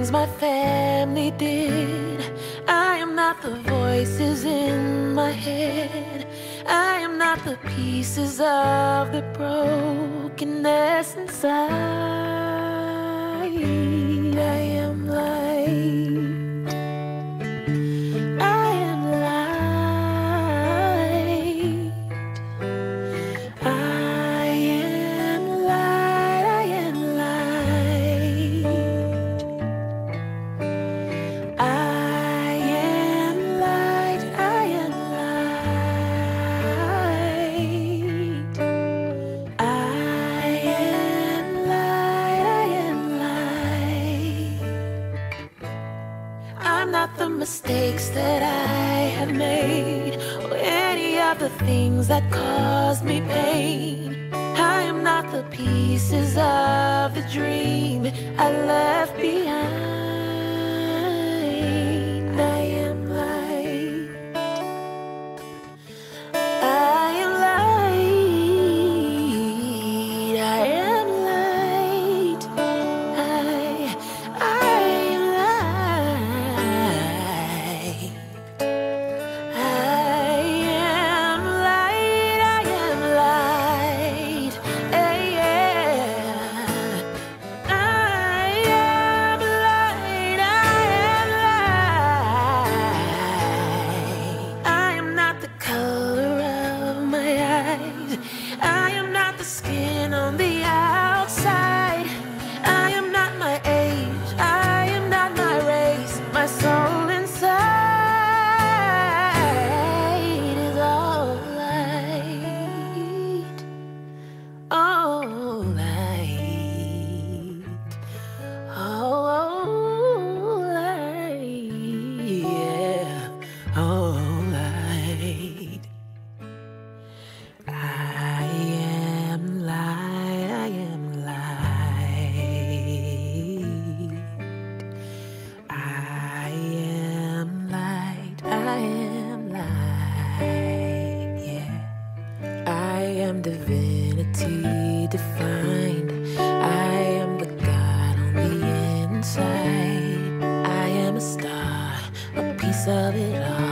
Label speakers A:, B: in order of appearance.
A: things my family did. I am not the voices in my head. I am not the pieces of the brokenness inside. I am light. I am light. I am light. I am light. I am light. I am light. I am light. I am light. I'm not the mistakes that I have made, or any of the things that caused me pain. I am not the pieces of the dream I left behind. I am light. I am light. I am light. I am light. I am light. I am light. Yeah. I am light. I am light. I am not the color of my eyes. I am not the skin on the outside. I am not my age. I am not my race. My soul inside is all light. All light. Oh, light. Yeah. Oh, light. I am light. I am light. I am light. I am light. Yeah. I am divinity defined. I am the God on the inside. I am a star, a piece of it all.